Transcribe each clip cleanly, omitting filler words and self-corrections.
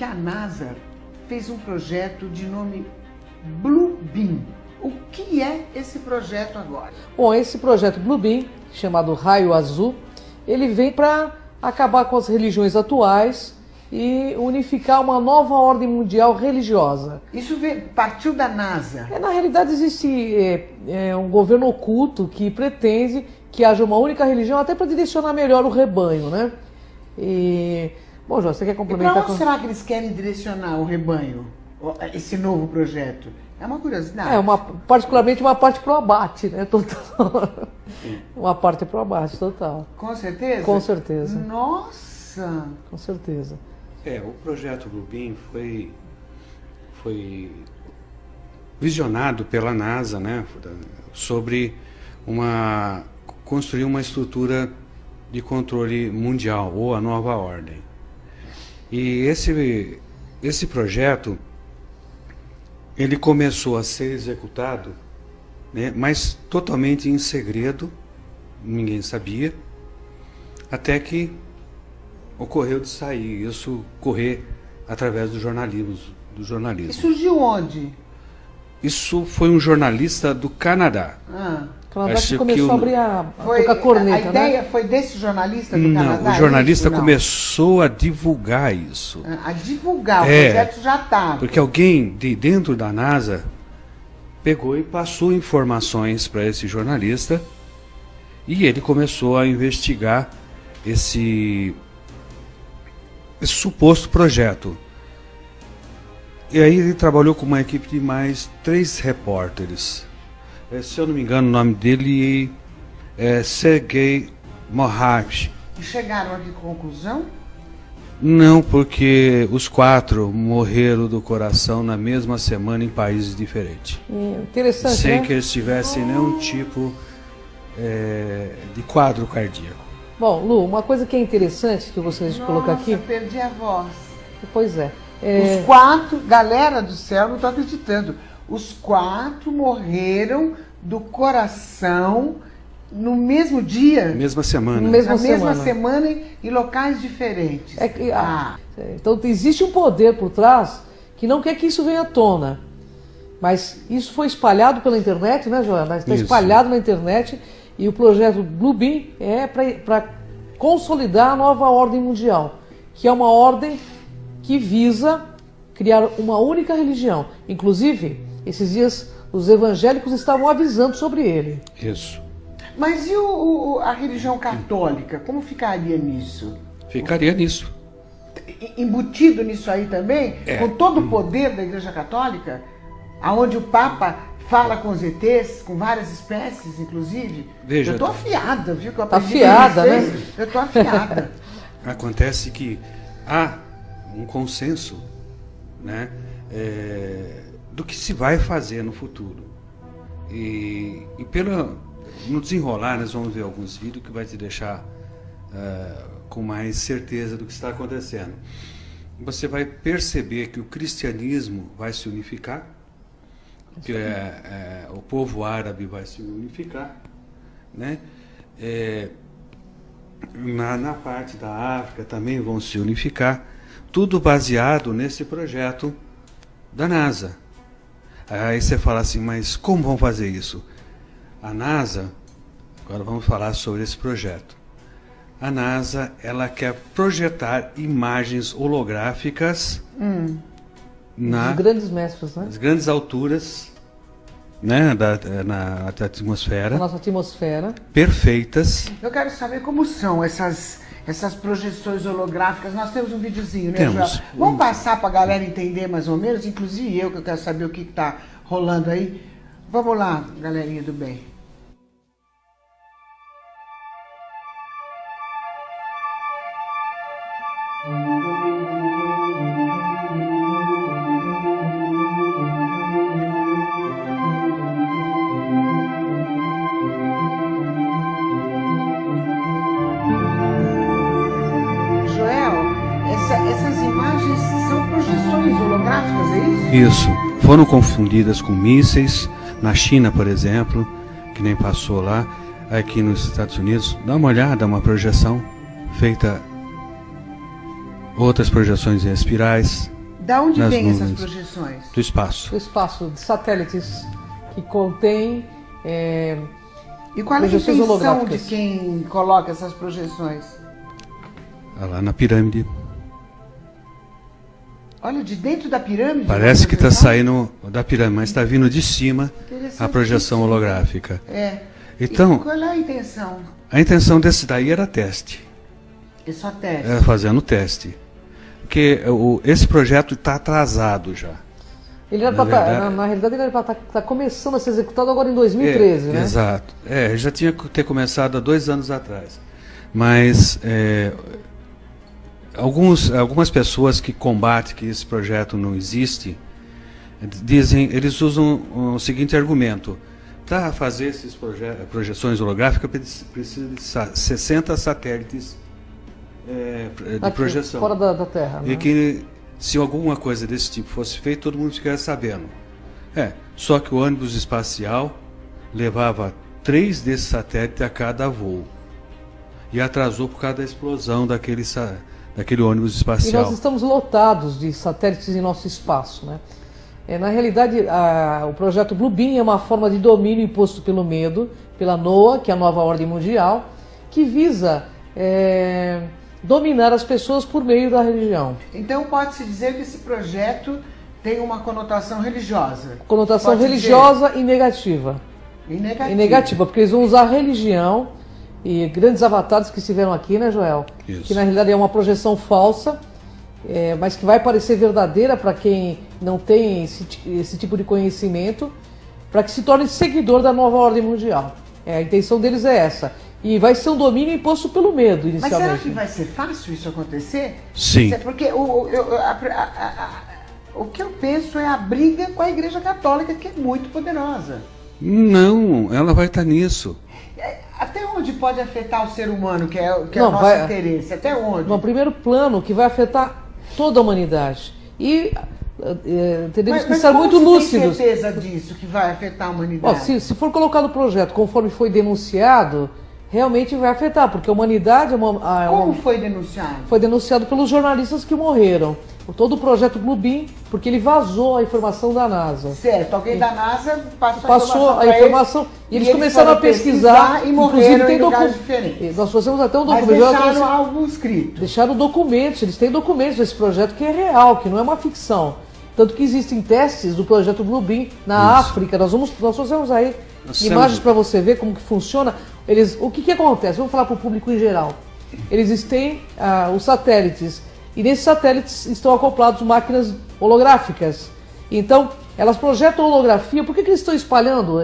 que a NASA fez um projeto de nome Bluebeam. O que é esse projeto agora? Bom, esse projeto Bluebeam, chamado Raio Azul, ele vem para acabar com as religiões atuais e unificar uma nova ordem mundial religiosa. Isso partiu da NASA? Na realidade existe um governo oculto que pretende que haja uma única religião, até para direcionar melhor o rebanho, né? Bom, João, você quer complementar? Para onde será que eles querem direcionar o rebanho, esse novo projeto? É uma curiosidade. Particularmente uma parte pro abate, né? Total. Uma parte pro abate, total. Com certeza? Com certeza. Nossa! Com certeza. O projeto Bluebeam foi visionado pela NASA, né? Sobre construir uma estrutura de controle mundial, ou a nova ordem. E esse projeto, ele começou a ser executado, né, mas totalmente em segredo, ninguém sabia, até que ocorreu de sair, isso correr através do jornalismo. E surgiu onde? Isso foi um jornalista do Canadá. Canadá que começou a abrir a corneta, a ideia, né? Foi desse jornalista do Canadá? Não, o jornalista começou a divulgar isso. A divulgar, o projeto já estava. Porque alguém de dentro da NASA pegou e passou informações para esse jornalista e ele começou a investigar esse suposto projeto. E aí ele trabalhou com uma equipe de mais 3 repórteres. Se eu não me engano, o nome dele é Sergei Moravich. E chegaram a que conclusão? Não, porque os 4 morreram do coração na mesma semana em países diferentes. Interessante, sem né? que eles tivessem nenhum tipo de quadro cardíaco. Bom, Lu, uma coisa que é interessante que eu gostaria de colocar aqui... Nossa, perdi a voz. Pois é. Os 4, galera do céu, não estou acreditando. Os 4 morreram do coração no mesmo dia? Mesma semana. Na mesma semana em locais diferentes. Então existe um poder por trás que não quer que isso venha à tona. Mas isso foi espalhado pela internet, né, Joana? Está espalhado na internet e o projeto Bluebeam é para consolidar a nova ordem mundial, que é uma ordem que visa criar uma única religião. Inclusive, esses dias os evangélicos estavam avisando sobre ele. Isso. Mas e a religião católica? Como ficaria nisso? Ficaria nisso. Embutido nisso aí também? Com todo o poder da Igreja Católica? Aonde o Papa fala com os ETs, com várias espécies, inclusive? Veja, eu tô afiada, viu? Tá afiada, né? Eu tô afiada. Acontece que há um consenso, né, do que se vai fazer no futuro. E no desenrolar, nós vamos ver alguns vídeos que vai te deixar com mais certeza do que está acontecendo. Você vai perceber que o cristianismo vai se unificar, que o povo árabe vai se unificar, né? Na parte da África também vão se unificar, tudo baseado nesse projeto da NASA. Aí você fala assim, mas como vão fazer isso? A NASA, agora vamos falar sobre esse projeto. A NASA, ela quer projetar imagens holográficas Os grandes mestres, né? nas grandes alturas, né, na atmosfera. A nossa atmosfera. Perfeitas. Eu quero saber como são essas projeções holográficas. Nós temos um videozinho, né, Temos. Joel? Vamos passar para a galera entender mais ou menos, inclusive eu, que eu quero saber o que está rolando aí. Vamos lá, galerinha do bem. Essas imagens são projeções holográficas, é isso? Isso. Foram confundidas com mísseis. Na China, por exemplo, que nem passou lá. Aqui nos Estados Unidos, dá uma olhada, uma projeção feita, outras projeções em espirais. Da onde nas vêm essas nuvens projeções? do espaço. Do espaço, de satélites que contém E qual é a projeções intenção de holográficas. quem coloca essas projeções? Lá na pirâmide. Olha, de dentro da pirâmide? Parece que está projeção? saindo da pirâmide, mas está vindo de cima a projeção holográfica. É. Então, E qual é a intenção? a intenção desse daí era teste. É só teste. Era fazendo teste. Porque esse projeto está atrasado já. Ele era na realidade, ele era para estar começando a ser executado agora em 2013, né? Exato. Já tinha que ter começado há 2 anos atrás. Mas algumas pessoas que combatem que esse projeto não existe, eles usam o seguinte argumento: para fazer essas projeções holográficas precisa de 60 satélites de Aqui, projeção. fora da Terra. E Né? que se alguma coisa desse tipo fosse feita, todo mundo ficaria sabendo. Só que o ônibus espacial levava 3 desses satélites a cada voo. E atrasou por causa da explosão daquele ônibus E espacial. nós estamos lotados de satélites em nosso espaço, né? Na realidade, o projeto Blue Beam é uma forma de domínio imposto pelo medo, pela NOAA, que é a nova ordem mundial, que visa dominar as pessoas por meio da religião. Então pode-se dizer que esse projeto tem uma conotação religiosa. Conotação Pode religiosa e negativa. dizer. E negativa. E negativa, porque eles vão usar a religião e grandes avatares que estiveram aqui, né, Joel? Isso. Que na realidade é uma projeção falsa, mas que vai parecer verdadeira para quem não tem esse tipo de conhecimento, para que se torne seguidor da nova ordem mundial. A intenção deles é essa. E vai ser um domínio imposto pelo medo, Mas inicialmente. será que vai ser fácil isso acontecer? Sim. Porque o que eu penso é a briga com a Igreja Católica, que é muito poderosa. Não, ela vai estar nisso. Até onde pode afetar o ser humano, que é o Não, nosso vai- interesse? Até onde? No primeiro plano, que vai afetar toda a humanidade. E teremos que estar como muito se lúcidos. tem certeza disso, que vai afetar a Ó, humanidade? se for colocado o projeto conforme foi denunciado, realmente vai afetar, porque a humanidade Como foi denunciado? foi denunciado pelos jornalistas que morreram. Todo o projeto Blue Beam, porque ele vazou a informação da NASA. Certo, alguém da NASA Passou a pra informação e eles começaram a foram pesquisar. e morreram em lugares docu- diferentes. Nós fizemos até um Mas documento. deixaram algo escrito. Deixaram documentos, eles têm documentos desse projeto que é real, que não é uma ficção. Tanto que existem testes do projeto Blue Beam na África. Nós fazemos aí imagens para você ver como que funciona. O que acontece? Vamos falar para o público em geral. Eles têm os satélites, e nesses satélites estão acoplados máquinas holográficas. Então, elas projetam holografia. Por que eles estão espalhando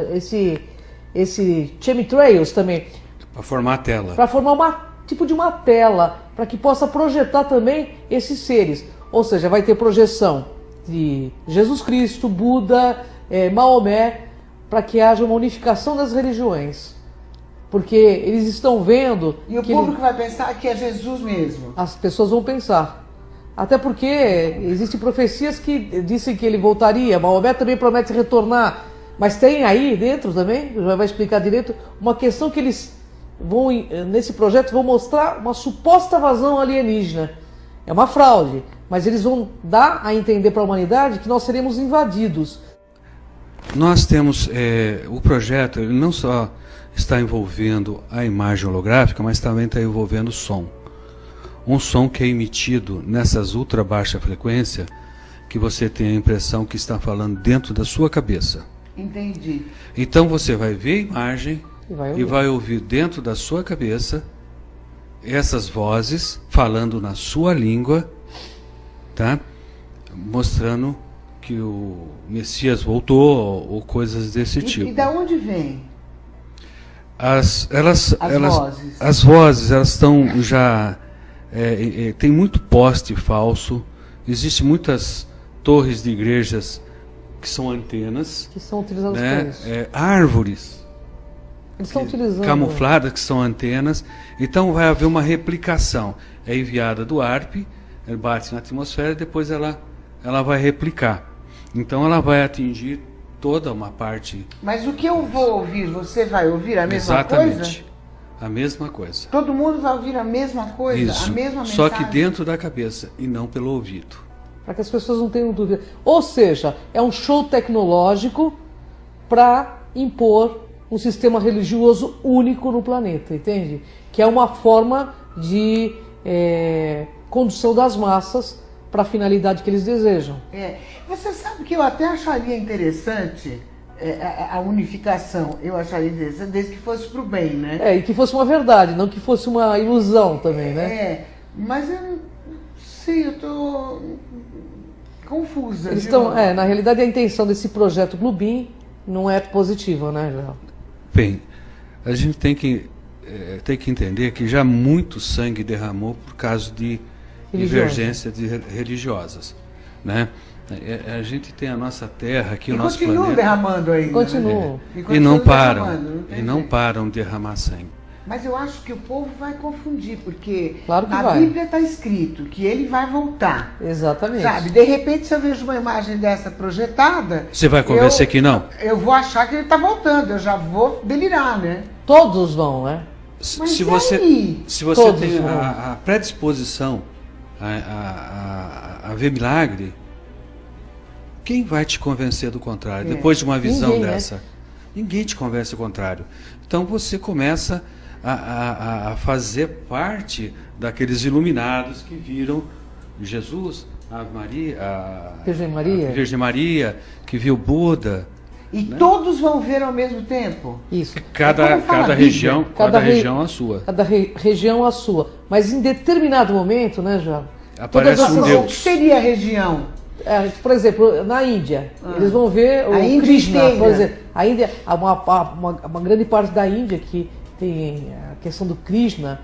esse chemtrails também? Para formar a tela. Para formar tipo de uma tela, para que possa projetar também esses seres. Ou seja, vai ter projeção de Jesus Cristo, Buda, Maomé, para que haja uma unificação das religiões. Porque eles estão vendo... E o que público vai pensar que é Jesus mesmo. as pessoas vão pensar. Até porque existem profecias que dizem que ele voltaria. Maomé também promete retornar. Mas tem aí dentro também, já vai explicar direito, uma questão que eles vão, nesse projeto, vão mostrar uma suposta invasão alienígena. É uma fraude, mas eles vão dar a entender para a humanidade que nós seremos invadidos. Nós temos o projeto, ele não só está envolvendo a imagem holográfica, mas também está envolvendo o som. Um som que é emitido nessas ultra baixa frequência, que você tem a impressão que está falando dentro da sua cabeça. Entendi. Então você vai ver a imagem E vai ouvir dentro da sua cabeça essas vozes falando na sua língua, tá? Mostrando que o Messias voltou ou coisas desse tipo. E da onde vem? As vozes. vozes, elas estão já... tem muito poste falso, existem muitas torres de igrejas que são antenas, Que são utilizados né? para isso. Árvores Eles estão utilizando... camufladas que são antenas. Então vai haver uma replicação. É enviada do ARP, ele bate na atmosfera e depois ela vai replicar. Então ela vai atingir toda uma parte. Mas o que eu vou ouvir, você vai ouvir a mesma Exatamente. coisa? A mesma coisa. Todo mundo vai ouvir a mesma coisa? Isso. A mesma mensagem? Só que dentro da cabeça e não pelo ouvido. para que as pessoas não tenham dúvida. Ou seja, é um show tecnológico para impor um sistema religioso único no planeta, entende? Que é uma forma de condução das massas para a finalidade que eles desejam. Você sabe que eu até acharia interessante a unificação, eu acharia interessante desde que fosse para o bem, né? E que fosse uma verdade, não que fosse uma ilusão também, né? Mas eu não sei, eu estou confusa. Eles estão, na realidade, a intenção desse projeto Bluebeam não é positiva, né, Joel? Bem, a gente tem que entender que já muito sangue derramou por causa de divergências religiosas, né? A gente tem a nossa terra aqui, o nosso planeta. Continua derramando ainda. Continua. E não param de derramar sangue. Mas eu acho que o povo vai confundir, porque claro que na Bíblia está escrito que ele vai voltar. Exatamente. Sabe? De repente, se eu vejo uma imagem dessa projetada... Você vai convencer que não? Eu vou achar que ele está voltando, eu já vou delirar, né? Todos vão, né? Se você tem a predisposição a ver milagre, quem vai te convencer do contrário? Depois de uma visão dessa? Ninguém te convence do contrário. Então você começa a fazer parte daqueles iluminados que viram Jesus, a Virgem Maria, que viu Buda. E todos vão ver ao mesmo tempo? Isso. Cada região a sua. Cada região a sua. Mas em determinado momento, né, João? Aparece um Deus. O que seria a região? Por exemplo, na Índia, eles vão ver o Krishna, por exemplo. A Índia, uma grande parte da Índia que tem a questão do Krishna,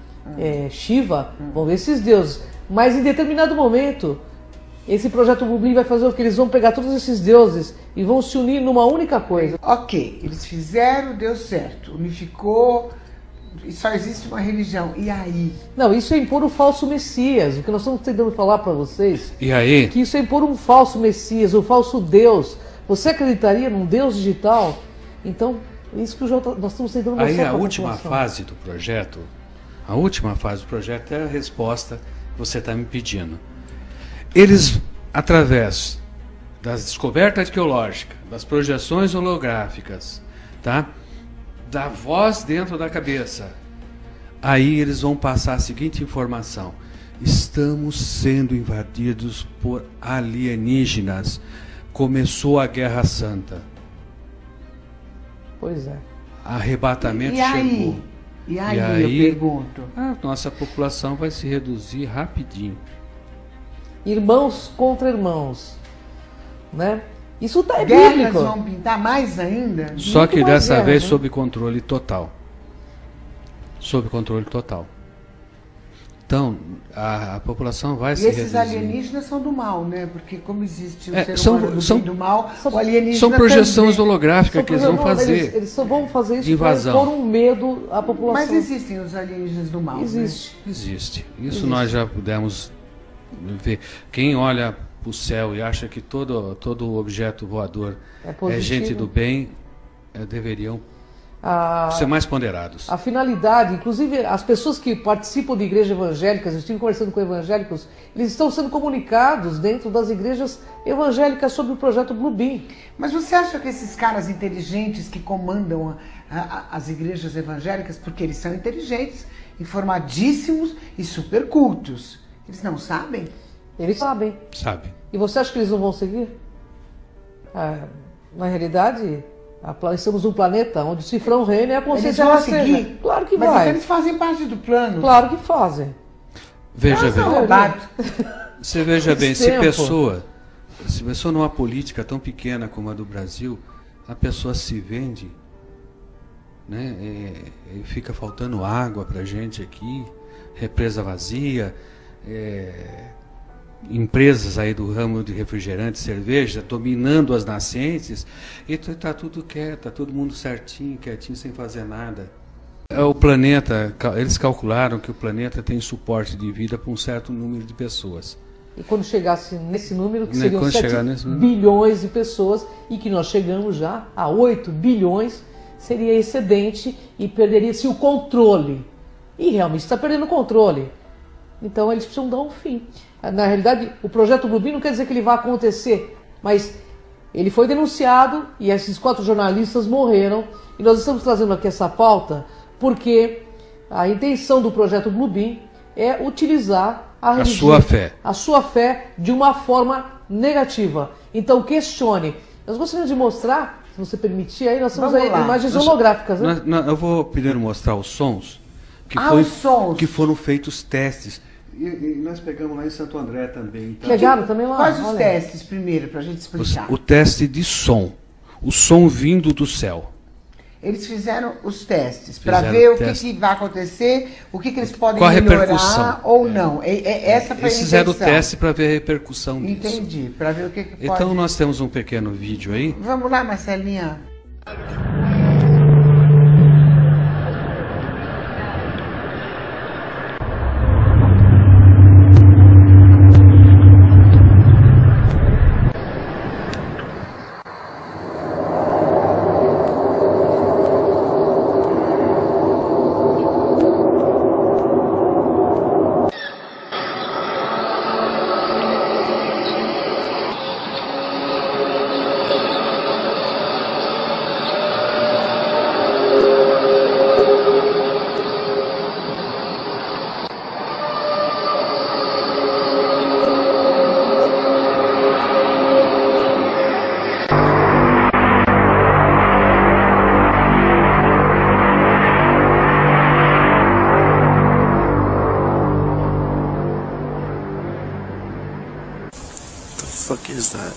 Shiva, vão ver esses deuses. Mas em determinado momento, esse projeto Bluebeam vai fazer o que? Eles vão pegar todos esses deuses e vão se unir numa única coisa. Ok, eles fizeram, deu certo, unificou, e só existe uma religião. E aí? Não, isso é impor o falso Messias. O que nós estamos tentando falar para vocês, e aí? Que isso é impor um falso Messias, um falso Deus. Você acreditaria num Deus digital? Então, isso que nós estamos tentando mostrar. Aí a última fase do projeto é a resposta que você está me pedindo. Eles, através das descobertas arqueológicas, das projeções holográficas, tá? Da voz dentro da cabeça, aí eles vão passar a seguinte informação: estamos sendo invadidos por alienígenas. Começou a Guerra Santa. Pois é. Arrebatamento chegou. E aí eu pergunto? A nossa população vai se reduzir rapidinho. Irmãos contra irmãos, né? Isso tá Guerras bíblico. Vão pintar mais ainda? Só que dessa vez sob controle total. Sob controle total. Então, a população vai se reduzir. E esses alienígenas são do mal, né? Porque como existe o ser humano do mal, o alienígena são projeções holográficas que eles vão fazer. Eles só vão fazer isso invasão. para pôr um medo à população. Mas existem os alienígenas do mal, Existe. Né? Existe. Isso nós já pudemos ver. Quem olha para o céu e acha que todo objeto voador é gente do bem, deveriam ser mais ponderados. A finalidade, inclusive as pessoas que participam de igrejas evangélicas, eu estive conversando com evangélicos, eles estão sendo comunicados dentro das igrejas evangélicas sobre o projeto Bluebeam. Mas você acha que esses caras inteligentes que comandam as igrejas evangélicas, porque eles são inteligentes, informadíssimos e super cultos, eles não sabem? Eles sabem. Sabem. E você acha que eles não vão seguir? Na realidade, estamos num planeta onde o cifrão reina e a consciência eles vão rasteja. seguir? Claro que Mas vai. Então eles fazem parte do plano. Claro que fazem. Veja bem. Você veja bem, se pessoa numa política tão pequena como a do Brasil, a pessoa se vende, né? E fica faltando água pra gente aqui, represa vazia, empresas aí do ramo de refrigerante, cerveja, dominando as nascentes, e está tudo quieto, está todo mundo certinho, quietinho, sem fazer nada. O planeta, eles calcularam que o planeta tem suporte de vida para um certo número de pessoas. E quando chegasse nesse número, que seriam 7 número, bilhões de pessoas, e que nós chegamos já a 8 bilhões, seria excedente e perderia-se o controle. E realmente está perdendo o controle. Então eles precisam dar um fim. Na realidade, o projeto Bluebeam não quer dizer que ele vai acontecer, mas ele foi denunciado e esses 4 jornalistas morreram. E nós estamos trazendo aqui essa pauta porque a intenção do projeto Bluebeam é utilizar a religião, a sua fé de uma forma negativa. Então questione. Nós gostaríamos de mostrar, se você permitir, aí nós temos aí imagens holográficas. Né? Eu vou primeiro mostrar os sons que foram feitos testes. E nós pegamos lá em Santo André também. Então, pegaram também lá? Quais os testes primeiro, para a gente explicar? O teste de som. O som vindo do céu. Eles fizeram os testes para ver o que vai acontecer, o que eles podem melhorar ou não. Essa foi a intenção. Eles fizeram o teste para ver a repercussão disso. Entendi, para ver o que pode... Então nós temos um pequeno vídeo aí. Vamos lá, Marcelinha. The fuck is that?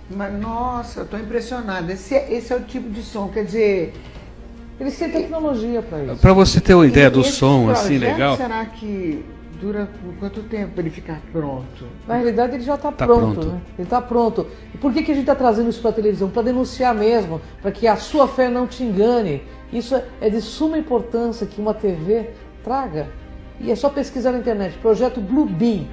Mas, nossa, eu estou impressionada. Esse é o tipo de som, quer dizer... Eles têm tecnologia para isso. Para você ter uma ideia do som, assim, legal... Será que dura por quanto tempo para ele ficar pronto? Na realidade, ele já está pronto. Né? Ele está pronto. E por que a gente está trazendo isso para a televisão? Para denunciar mesmo, para que a sua fé não te engane. Isso é de suma importância que uma TV traga. E é só pesquisar na internet. Projeto Bluebeam.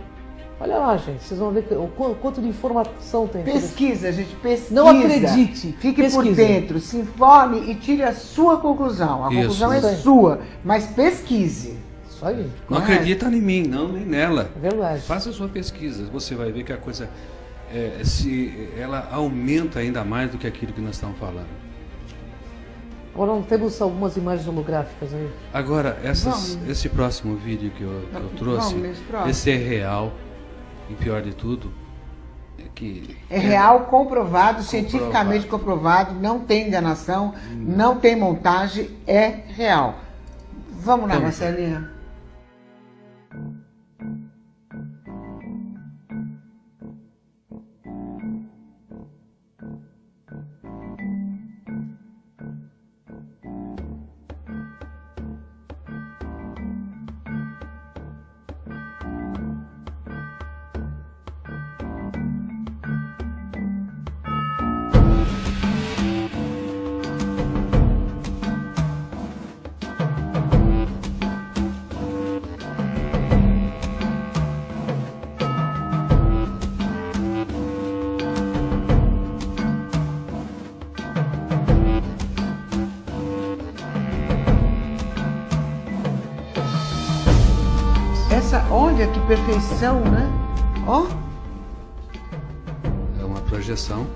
Olha lá, gente. Vocês vão ver o quanto de informação tem. Pesquisa, gente. Pesquisa. Não acredite. Fique pesquisa. Por dentro. Se informe e tire a sua conclusão. A conclusão é sua. Mas pesquise. Isso aí. Não acredita em mim, não, nem nela. É verdade. Faça a sua pesquisa. Você vai ver que a coisa... ela aumenta ainda mais do que aquilo que nós estamos falando. Agora não temos algumas imagens holográficas aí. Agora, esse próximo vídeo que eu trouxe, esse é real, e pior de tudo, é que... É real, comprovado, cientificamente comprovado, não tem enganação, não tem montagem, é real. Vamos lá, Marcelinha. Olha que perfeição, né? Ó. É uma projeção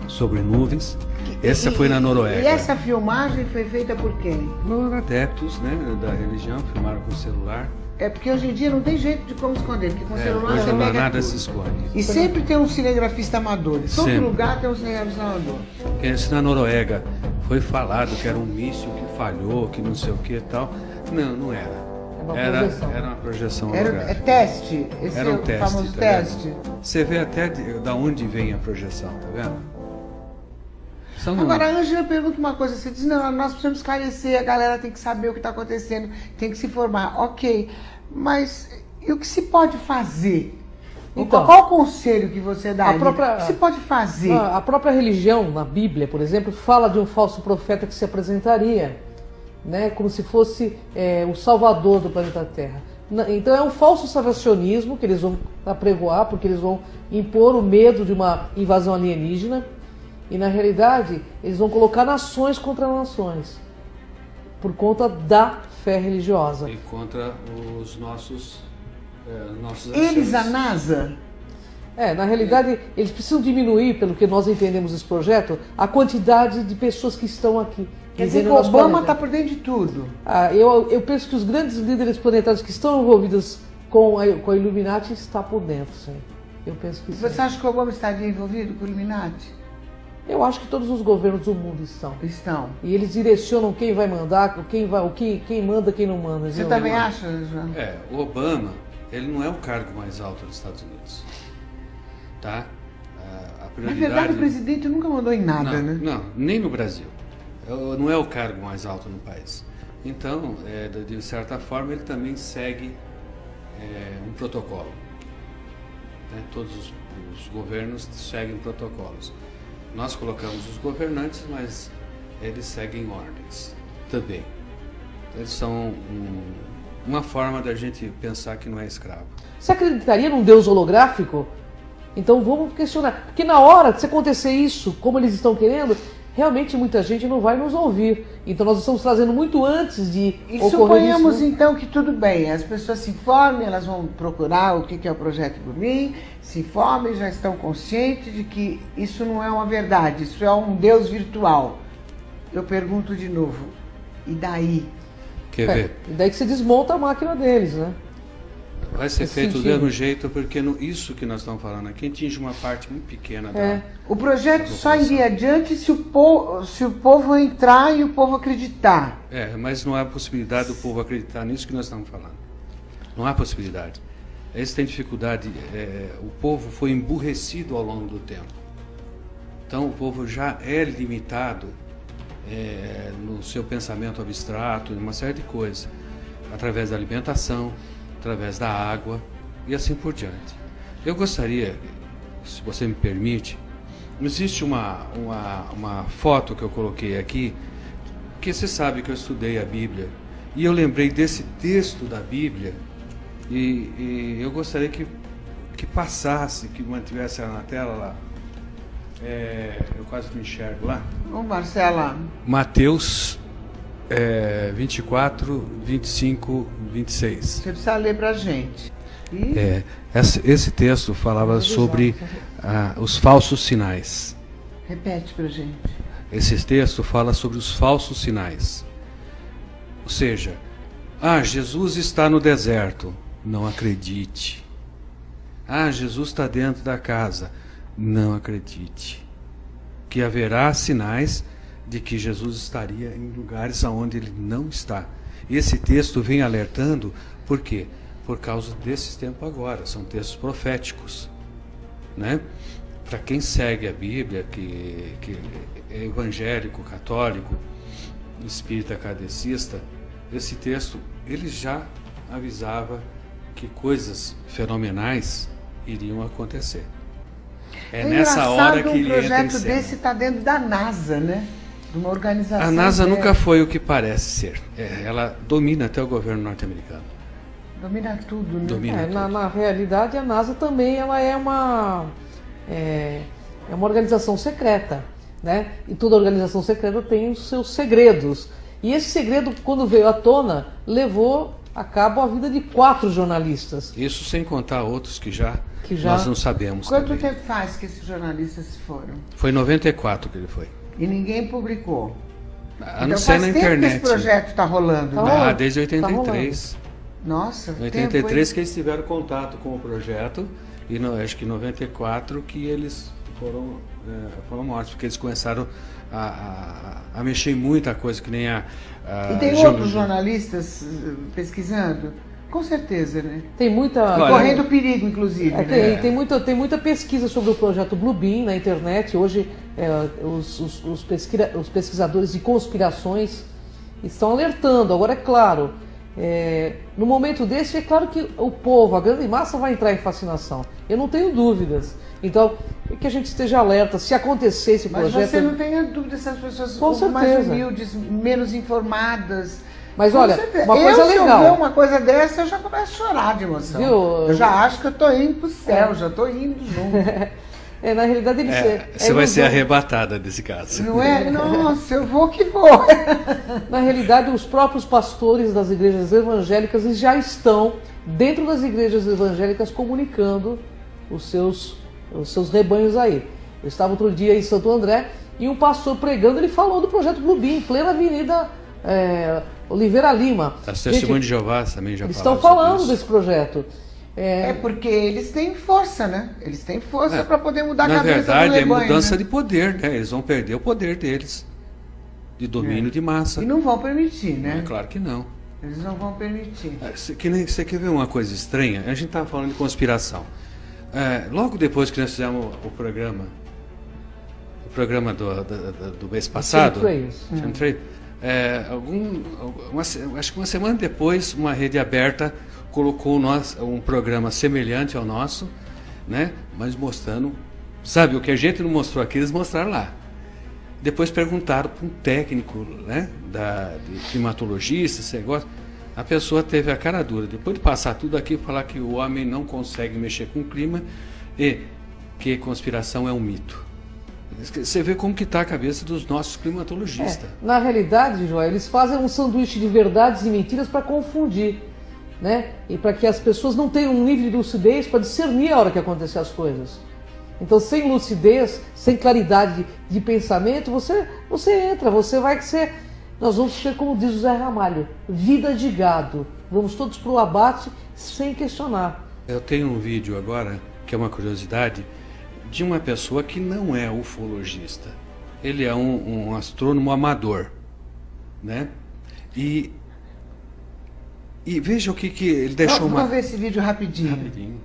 sobre nuvens. Essa foi na Noruega. E essa filmagem foi feita por quem? Adeptos, né, da religião, filmaram com o celular. É porque hoje em dia não tem jeito de como esconder, porque com o celular hoje você pega nada tudo. Se esconde. E sempre tem um cinegrafista amador. Em todo lugar tem um cinegrafista amador. Esse na Noruega foi falado que era um míssil que falhou, que não sei o que e tal. Não, não era. Era uma projeção. É teste. Esse era um teste, famoso tá teste. Vendo? Você vê até da onde vem a projeção, tá vendo? Agora, a Ângela pergunta uma coisa. Você diz, não, nós precisamos esclarecer, a galera tem que saber o que está acontecendo, tem que se informar. Ok, mas e o que se pode fazer? Então, qual o conselho que você dá? O que se pode fazer? A própria religião, na Bíblia, por exemplo, fala de um falso profeta que se apresentaria, né, como se fosse o salvador do planeta Terra. Então é um falso salvacionismo que eles vão apregoar, porque eles vão impor o medo de uma invasão alienígena, e na realidade eles vão colocar nações contra nações, por conta da fé religiosa. E contra os nossos Eles, a NASA? Na realidade, eles precisam diminuir, pelo que nós entendemos desse projeto, a quantidade de pessoas que estão aqui. Quer dizer que o Obama está por dentro de tudo. Eu penso que os grandes líderes planetários que estão envolvidos com a Illuminati estão por dentro, sim. Eu penso que sim. Você acha que o Obama estaria envolvido com o Illuminati? Eu acho que todos os governos do mundo estão. Estão. E eles direcionam quem vai mandar, quem manda, quem não manda. Você também acha, João? O Obama, ele não é o cargo mais alto dos Estados Unidos. Tá? A prioridade... Na verdade, o presidente nunca mandou em nada, né? Não, nem no Brasil. Não é o cargo mais alto no país. Então, de certa forma, ele também segue um protocolo. Né? Todos os governos seguem protocolos. Nós colocamos os governantes, mas eles seguem ordens também. Eles são uma forma da gente pensar que não é escravo. Você acreditaria num Deus holográfico? Então vamos questionar. Porque na hora de acontecer isso, como eles estão querendo, realmente muita gente não vai nos ouvir. Então nós estamos trazendo muito antes de ocorrer. Suponhamos então que tudo bem, as pessoas se informem, elas vão procurar o que é o Projeto Blumin, se informem, já estão conscientes de que isso não é uma verdade, isso é um Deus virtual. Eu pergunto de novo, e daí? Quer ver? E daí que você desmonta a máquina deles, né? Vai ser feito do mesmo jeito, porque isso que nós estamos falando aqui atinge uma parte muito pequena da... O projeto só iria adiante se o povo entrar e o povo acreditar. Mas não há possibilidade do povo acreditar nisso que nós estamos falando. Não há possibilidade. Eles têm dificuldade, o povo foi emburrecido ao longo do tempo. Então o povo já é limitado no seu pensamento abstrato, em uma série de coisas, através da alimentação, através da água e assim por diante. Eu gostaria, se você me permite, existe uma foto que eu coloquei aqui, que você sabe que eu estudei a Bíblia, e eu lembrei desse texto da Bíblia, e eu gostaria que passasse, que mantivesse ela na tela lá. Eu quase me enxergo lá. Ô Marcela. Mateus 24, 25, 26. Você precisa ler para a gente. Esse texto falava sobre os falsos sinais. Repete para a gente. Esse texto fala sobre os falsos sinais. Ou seja, Jesus está no deserto. Não acredite. Jesus está dentro da casa. Não acredite. Que haverá sinais de que Jesus estaria em lugares onde ele não está. Esse texto vem alertando, por quê? Por causa desses tempos agora, são textos proféticos, né? Para quem segue a Bíblia, que é evangélico, católico, espírita, kardecista, esse texto, ele já avisava que coisas fenomenais iriam acontecer. Nessa hora que ele entra em cena. Um projeto desse está dentro da NASA, né? Uma organização. A NASA nunca foi o que parece ser. Ela domina até o governo norte-americano. Domina tudo, né? Domina tudo. Na realidade, a NASA também ela é uma organização secreta, né? E toda organização secreta tem os seus segredos. E esse segredo, quando veio à tona, levou a cabo a vida de 4 jornalistas. Isso sem contar outros que já nós não sabemos. Quanto também. tempo faz que esses jornalistas foram? Foi em 94 que ele foi. E ninguém publicou. A não ser na internet. Esse projeto está rolando, né? Desde 83. Nossa, em 83 que eles tiveram contato com o projeto e acho que em 94 que eles foram mortos, porque eles começaram a mexer em muita coisa, que nem E tem outros jornalistas pesquisando? Com certeza, né? Tem muita... Correndo perigo, inclusive. Né? Tem muita pesquisa sobre o projeto Bluebeam na internet. Hoje, os pesquisadores de conspirações estão alertando. Agora, é claro, no momento desse, é claro que o povo, a grande massa, vai entrar em fascinação. Eu não tenho dúvidas. Então, que a gente esteja alerta. Se acontecer esse projeto... Mas você não tenha dúvida se as pessoas mais humildes, menos informadas, Mas Com olha, certeza. uma coisa Se eu legal. ver uma coisa dessa, eu já começo a chorar de emoção. Viu? Eu já acho que eu tô indo pro céu, já tô indo junto. Na realidade, ele Você vai ser arrebatada nesse caso. Não é? Nossa, eu vou que vou. Na realidade, os próprios pastores das igrejas evangélicas eles já estão dentro das igrejas evangélicas comunicando os seus rebanhos aí. Eu estava outro dia em Santo André e um pastor pregando, ele falou do projeto Bluebeam, em plena Avenida Oliveira Lima. As Testemunhas de Jeová também já eles falaram estão falando sobre isso. desse projeto. É porque eles têm força, né? Eles têm força para poder mudar a Na cabeça verdade, do rebanho, é mudança né? de poder, né? Eles vão perder o poder deles, de domínio de massa. E não vão permitir, né? É claro que não. Eles não vão permitir. Você quer ver uma coisa estranha? A gente estava falando de conspiração. Logo depois que nós fizemos o programa do mês passado, Chemtrails, acho que uma semana depois, uma rede aberta colocou um programa semelhante ao nosso, né? Mas mostrando, sabe, o que a gente não mostrou aqui, eles mostraram lá. Depois perguntaram para um técnico, né, de climatologista, esse negócio. A pessoa teve a cara dura, depois de passar tudo aqui, falar que o homem não consegue mexer com o clima e que conspiração é um mito. Você vê como que está a cabeça dos nossos climatologistas. Na realidade, João, eles fazem um sanduíche de verdades e mentiras para confundir, né? E para que as pessoas não tenham um nível de lucidez para discernir a hora que acontecer as coisas. Então, sem lucidez, sem claridade de pensamento, você entra, você vai ser... Nós vamos ser, como diz o Zé Ramalho, vida de gado. Vamos todos para o abate sem questionar. Eu tenho um vídeo agora, que é uma curiosidade, de uma pessoa que não é ufologista. Ele é um astrônomo amador, né? E veja o que ele deixou. Vamos ver esse vídeo rapidinho.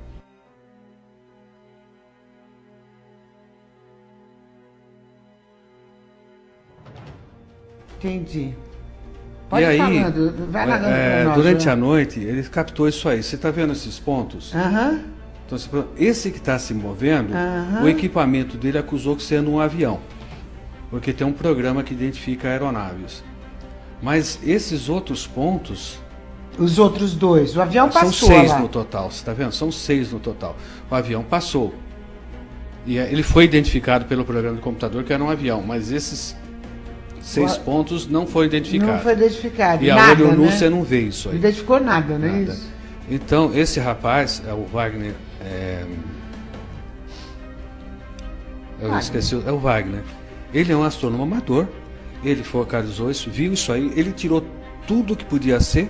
E Entendi. Pode aí, falando, vai narrando pra nós, durante João. a noite, ele captou isso aí. Você está vendo esses pontos? Aham. Então, esse que está se movendo, o equipamento dele acusou que sendo um avião, porque tem um programa que identifica aeronaves. Mas esses outros pontos... Os outros dois, o avião passou. São 6 lá no total, você está vendo? São 6 no total. O avião passou. E ele foi identificado pelo programa de computador que era um avião, mas esses 6 pontos não foram identificados. Não foi identificado. E a nada, olho nu né? você não vê isso aí. Não identificou nada, né? Nada. Isso. Então, esse rapaz, é o Wagner. Eu esqueci, é o Wagner. Ele é um astrônomo amador. Ele focalizou isso, viu isso aí, ele tirou tudo que podia ser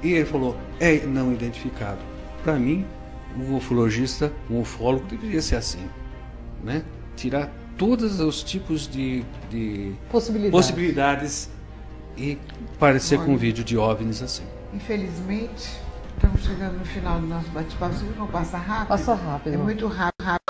e ele falou: é não identificado. Para mim, um ufologista, um ufólogo deveria ser assim, né? Tirar todos os tipos de possibilidades e parecer com um vídeo de OVNIs assim. Infelizmente, estamos chegando no final do nosso bate-papo. Vocês vão passar rápido? Passa rápido. É muito rápido.